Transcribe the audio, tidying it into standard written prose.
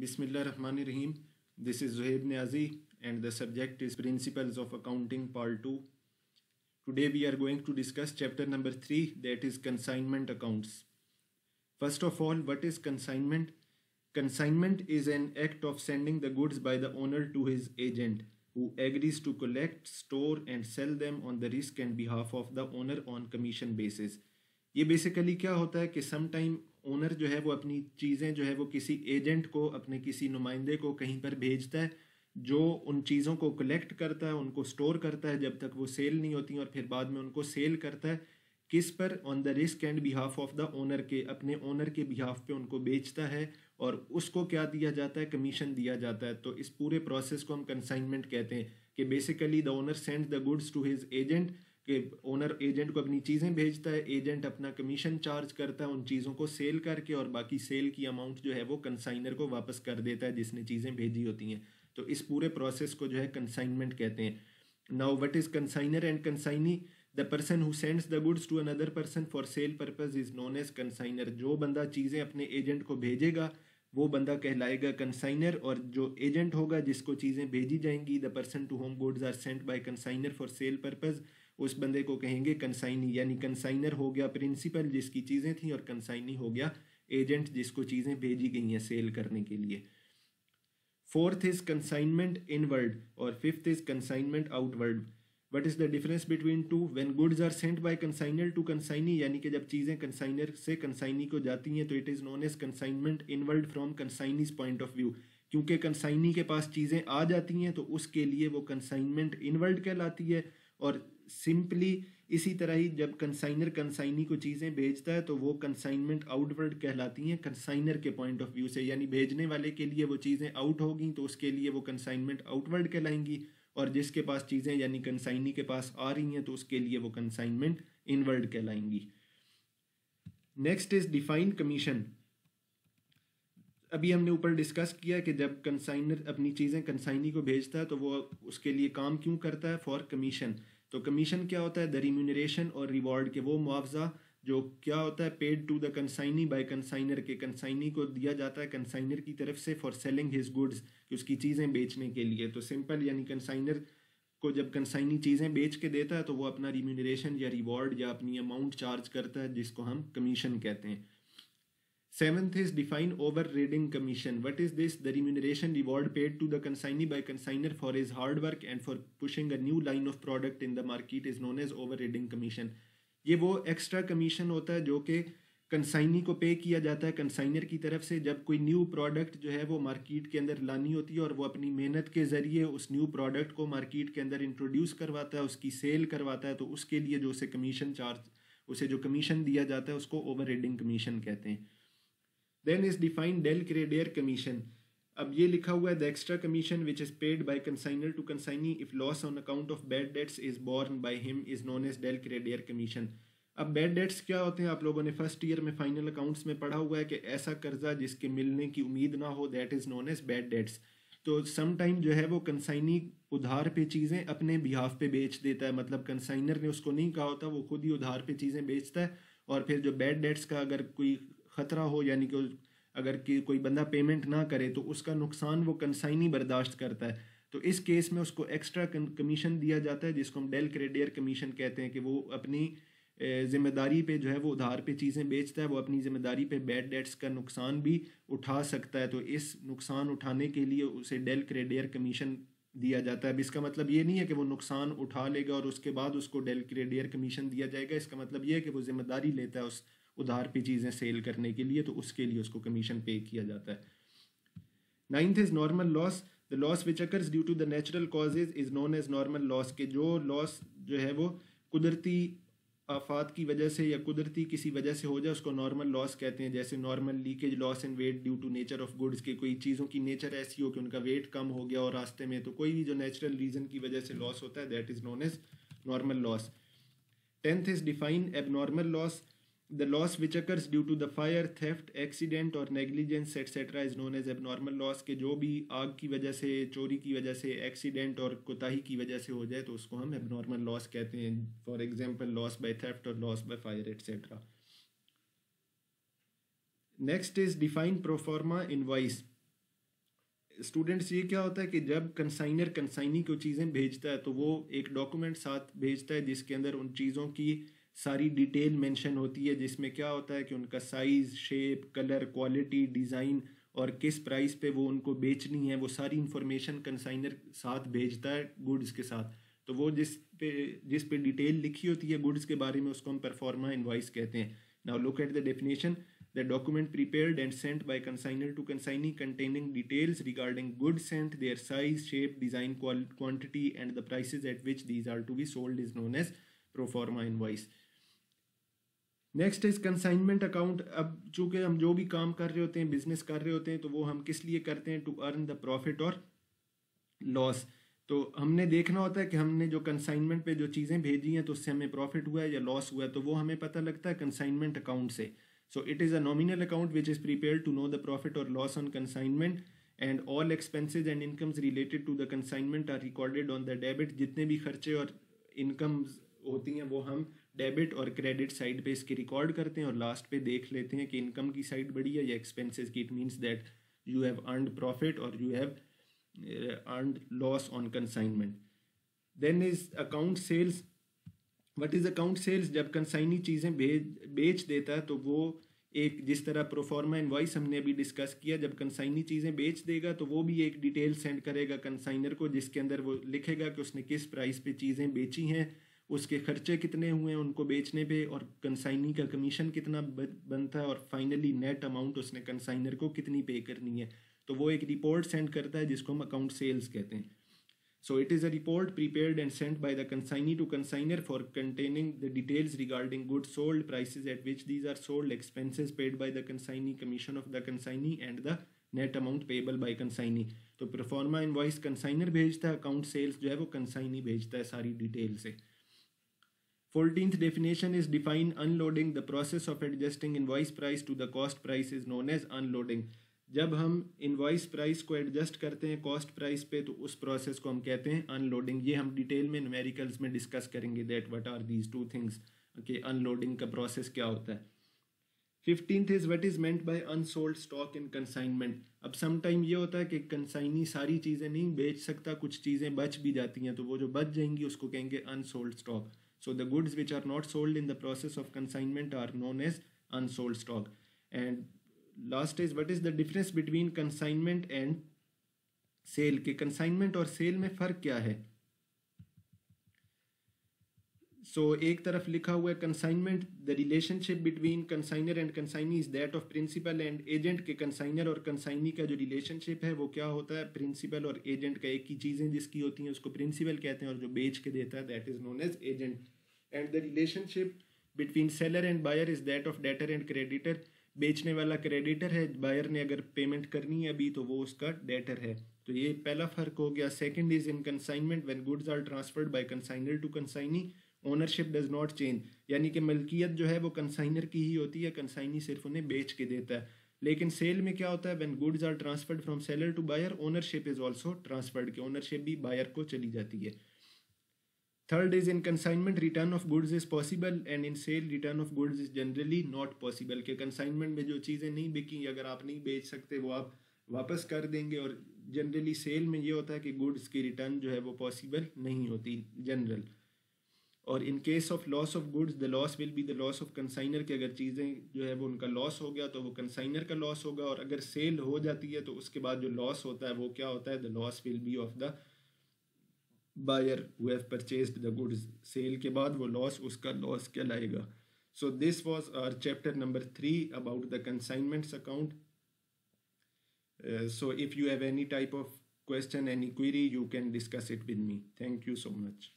Bismillahirrahmanirrahim. This is Zuhaib Niazi and the subject is Principles of Accounting Part 2. Today we are going to discuss chapter number 3, that is Consignment Accounts. First of all, what is consignment? Consignment is an act of sending the goods by the owner to his agent, who agrees to collect, store and sell them on the risk and behalf of the owner on commission basis. ये basically क्या होता है कि some time owner जो है वो अपनी चीज़ें जो है वो किसी एजेंट को, अपने किसी नुमाइंदे को कहीं पर भेजता है, जो उन चीज़ों को कलेक्ट करता है, उनको स्टोर करता है जब तक वो सेल नहीं होती, और फिर बाद में उनको सेल करता है किस पर, on the risk and behalf of the owner के, अपने ओनर के बिहाफ पे उनको बेचता है और उसको क्या दिया जाता है, कमीशन दिया जाता है। तो इस पूरे प्रोसेस को हम कंसाइनमेंट कहते हैं कि basically the owner send the goods to his agent, कि ओनर एजेंट को अपनी चीज़ें भेजता है, एजेंट अपना कमीशन चार्ज करता है उन चीज़ों को सेल करके, और बाकी सेल की अमाउंट जो है वो कंसाइनर को वापस कर देता है जिसने चीज़ें भेजी होती हैं। तो इस पूरे प्रोसेस को जो है कंसाइनमेंट कहते हैं। Now what is consignor and consignee? The person who sends the goods to another person for sale purpose is known as consignor. जो बंदा चीज़ें अपने एजेंट को भेजेगा वो बंदा कहलाएगा कंसाइनर, और जो एजेंट होगा जिसको चीज़ें भेजी जाएंगी, the person to whom goods are sent by consignor for sale purpose, उस बंदे को कहेंगे कंसाइनी। यानी कंसाइनर हो गया प्रिंसिपल जिसकी चीज़ें थी, और कंसाइनी हो गया एजेंट जिसको चीज़ें भेजी गई हैं सेल करने के लिए। फोर्थ इज कंसाइनमेंट इनवर्ड और fifth is consignment outward. What is the difference between two? When goods are sent by consignor to consignee, यानी कि जब चीज़ें कंसाइनर से कंसाइनी को जाती हैं तो it is known as consignment inward from consignee's point of view. क्योंकि कंसाइनी के पास चीज़ें आ जाती हैं तो उसके लिए वो कंसाइनमेंट इनवर्ड कहलाती है। और सिंपली इसी तरह ही जब कंसाइनर कंसाइनी को चीज़ें भेजता है तो वो कंसाइनमेंट आउटवर्ड कहलाती हैं कंसाइनर के पॉइंट ऑफ व्यू से, यानी भेजने वाले के लिए वो चीज़ें आउट होगी तो उसके लिए वो कंसाइनमेंट आउटवर्ड कहलाएंगी, और जिसके पास चीज़ें यानी कंसाइनी के पास आ रही हैं तो उसके लिए वो कंसाइनमेंट इनवर्ड कहलाएंगी। Next is define commission. अभी हमने ऊपर डिस्कस किया कि जब कंसाइनर अपनी चीज़ें कंसाइनी को भेजता है तो वो उसके लिए काम क्यों करता है? For commission. तो कमीशन क्या होता है? द रिम्यूनरेशन और रिवॉर्ड के वो मुआवजा जो क्या होता है, paid to the consignee by consignor, के कंसाइनी को दिया जाता है कंसाइनर की तरफ से फॉर सेलिंग हिज गुड्स, कि उसकी चीज़ें बेचने के लिए। तो सिंपल यानी कंसाइनर को जब कंसाइनी चीज़ें बेच के देता है तो वो अपना रिम्यूनरेशन या रिवॉर्ड या अपनी अमाउंट चार्ज करता है जिसको हम कमीशन कहते हैं। Seventh is define overriding commission. What is this? The remuneration reward paid to the consignee by consignor for his hard work and for pushing a new line of product in the market is known as overriding commission. ये वो extra commission होता है जो कि consignee को पे किया जाता है कंसाइनर की तरफ से जब कोई न्यू प्रोडक्ट जो है वो मार्केट के अंदर लानी होती है, और वो अपनी मेहनत के ज़रिए उस न्यू प्रोडक्ट को मार्केट के अंदर इंट्रोड्यूस करवाता है, उसकी सेल करवाता है, तो उसके लिए जो उसे कमीशन चार्ज, उसे जो कमीशन दिया जाता है उसको ओवररीडिंग कमीशन कहते हैं। Then is defined del creditor commission. अब ये लिखा हुआ है the extra commission which is paid by consignor to consignee if loss on account of bad debts is borne by him is known as del creditor commission. अब bad debts क्या होते हैं? आप लोगों ने फर्स्ट ईयर में final accounts में पढ़ा हुआ है कि ऐसा कर्जा जिसके मिलने की उम्मीद ना हो, that is known as bad debts. तो सम टाइम जो है वो कंसाइनी उधार पे चीज़ें अपने बिहाफ पे बेच देता है, मतलब कंसाइनर ने उसको नहीं कहा होता, वो खुद ही उधार पे चीज़ें बेचता है, और फिर जो बैड डेट्स का अगर कोई ख़तरा हो, यानी कि अगर कोई बंदा पेमेंट ना करे तो उसका नुकसान वो कंसाइनी बर्दाश्त करता है। तो इस केस में उसको एक्स्ट्रा कमीशन दिया जाता है जिसको हम डेल क्रेडियर कमीशन कहते हैं, कि वो अपनी जिम्मेदारी पे जो है वो उधार पे चीज़ें बेचता है, वो अपनी जिम्मेदारी पे बैड डेट्स का नुकसान भी उठा सकता है। तो इस नुकसान उठाने के लिए उसे डेल क्रेडियर कमीशन दिया जाता है। अब इसका मतलब ये नहीं है कि वो नुकसान उठा लेगा और उसके बाद उसको डेल क्रेडियर कमीशन दिया जाएगा। इसका मतलब ये है कि वो जिम्मेदारी लेता है उस उधार पे चीज़ें सेल करने के लिए, तो उसके लिए उसको कमीशन पे किया जाता है। Ninth is normal loss. The loss which occurs due to the natural causes is known as normal loss, के जो लॉस जो है वो कुदरती आफात की वजह से या कुदरती किसी वजह से हो जाए उसको नॉर्मल लॉस कहते हैं। जैसे normal leakage loss in weight due to nature of goods, के कोई चीज़ों की नेचर ऐसी हो कि उनका वेट कम हो गया और रास्ते में, तो कोई भी जो नेचुरल रीज़न की वजह से लॉस होता है that is known as normal loss. Tenth is define abnormal loss. The loss which occurs due to the fire, theft, accident और negligence etc. is known as abnormal loss, के जो भी आग की वजह से, चोरी की वजह से, एक्सीडेंट और कोताही की वजह से हो जाए तो उसको हम abnormal loss कहते हैं। For example loss by theft और loss by fire etc. Next is define proforma invoice. Students ये क्या होता है कि जब कंसाइनर कंसाइनी को चीज़ें भेजता है तो वो एक डॉक्यूमेंट साथ भेजता है जिसके अंदर उन चीज़ों की सारी डिटेल मेंशन होती है, जिसमें क्या होता है कि उनका size, shape, colour, quality, design और किस प्राइस पे वो उनको बेचनी है, वो सारी इंफॉर्मेशन कंसाइनर साथ भेजता है गुड्स के साथ। तो वो जिस पे डिटेल लिखी होती है गुड्स के बारे में उसको हम परफॉर्मा इनवॉइस कहते हैं। Now look at the definition. The document prepared and sent by consignor to consignee containing details regarding goods sent, their size, shape, design, quantity and the prices at which these are to be sold is known as pro forma invoice. Next is consignment account. अब चूंकि हम जो भी काम कर रहे होते हैं, बिजनेस कर रहे होते हैं, तो वो हम किस लिए करते हैं? टू अर्न द प्रॉफिट और लॉस। तो हमने देखना होता है कि हमने जो कंसाइनमेंट पे जो चीज़ें भेजी हैं तो उससे हमें प्रॉफिट हुआ है या लॉस हुआ है, तो वो हमें पता लगता है कंसाइनमेंट अकाउंट से। So it is a nominal account which is prepared to know the profit or loss on consignment, and all expenses and incomes related to the consignment are recorded on the debit। जितने भी खर्चे और incomes होती हैं वो हम debit और credit side पे इसकी रिकॉर्ड करते हैं और लास्ट पे देख लेते हैं कि इनकम की साइड बढ़ी है या एक्सपेंसेस की। It means that you have earned profit और you have earned loss on consignment. Then is account sales. What is account sales? जब कंसाइनी चीज़ें बेच देता है तो वो एक, जिस तरह प्रोफॉर्मा इनवॉइस हमने अभी डिस्कस किया, जब कंसाइनी चीज़ें बेच देगा तो वो भी एक डिटेल सेंड करेगा कंसाइनर को जिसके अंदर वो लिखेगा कि उसने किस प्राइस पे चीज़ें बेची हैं, उसके खर्चे कितने हुए हैं उनको बेचने पे, और कंसाइनी का कमीशन कितना बनता है, और फाइनली नेट अमाउंट उसने कंसाइनर को कितनी पे करनी है। तो वो एक रिपोर्ट सेंड करता है जिसको हम अकाउंट सेल्स कहते हैं। So it is a report prepared and sent by the consignee to consignor for containing the details regarding goods sold, prices at which these are sold, expenses paid by the consignee, commission of the consignee and the net amount payable by consignee। तो proforma invoice consignor भेजता है, account sales जो है वो consignee भेजता है सारी detail से। 14th definition is define unloading। The process of adjusting invoice price to the cost price is known as unloading। जब हम इनवॉइस प्राइस को एडजस्ट करते हैं कॉस्ट प्राइस पे तो उस प्रोसेस को हम कहते हैं अनलोडिंग। ये हम डिटेल में न्यूमेरिकल्स में डिस्कस करेंगे that what are these two things, कि अनलोडिंग का प्रोसेस क्या होता है। 15th is what is meant by unsold stock in consignment. अब सम टाइम ये होता है कि कंसाइनी सारी चीज़ें नहीं बेच सकता, कुछ चीज़ें बच भी जाती हैं, तो वो जो बच जाएंगी उसको कहेंगे unsold stock. So the goods which are not sold in the process of consignment are known as unsold stock. And last is what is the difference between consignment and sale. के कंसाइनमेंट और sale में फ़र्क क्या है? एक तरफ लिखा हुआ है consignment, the relationship between consignor and consignee is that of principal and agent. के कंसाइनर और कंसाइनी का जो रिलेशनशिप है वो क्या होता है? प्रिंसिपल और एजेंट का। एक ही चीज़ें जिसकी होती हैं उसको प्रिंसिपल कहते हैं और जो बेच के देता है that is known as agent. And the relationship between seller and buyer is that of debtor and creditor. बेचने वाला क्रेडिटर है, बायर ने अगर पेमेंट करनी है अभी तो वो उसका डेटर है। तो ये पहला फर्क हो गया। Second is in consignment when goods are transferred by consignor to consignee ownership does not change. यानी कि मलकियत जो है वो कंसाइनर की ही होती है, कंसाइनी सिर्फ उन्हें बेच के देता है। लेकिन सेल में क्या होता है? When goods are transferred from seller to buyer ownership is also transferred, की ओनरशिप भी बायर को चली जाती है। Third is in consignment return of goods is possible and in sale return of goods is generally not possible। के consignment में जो चीज़ें नहीं बिकी अगर आप नहीं बेच सकते वो आप वापस कर देंगे, और जनरली सेल में ये होता है कि गुड्स की रिटर्न जो है वो पॉसिबल नहीं होती जनरल। और in case of loss of goods the loss will be the loss of consignor. के अगर चीज़ें जो है वो उनका लॉस हो गया तो वो कंसाइनर का लॉस होगा, और अगर सेल हो जाती है तो उसके बाद जो लॉस होता है वो क्या होता है? The loss will be of the buyer who have purchased the goods। Sale के बाद वो लॉस उसका लॉस कहलाएगा। So this was our chapter number 3 about the consignments account। So if you have any type of question, any query, you can discuss it with me. Thank you so much.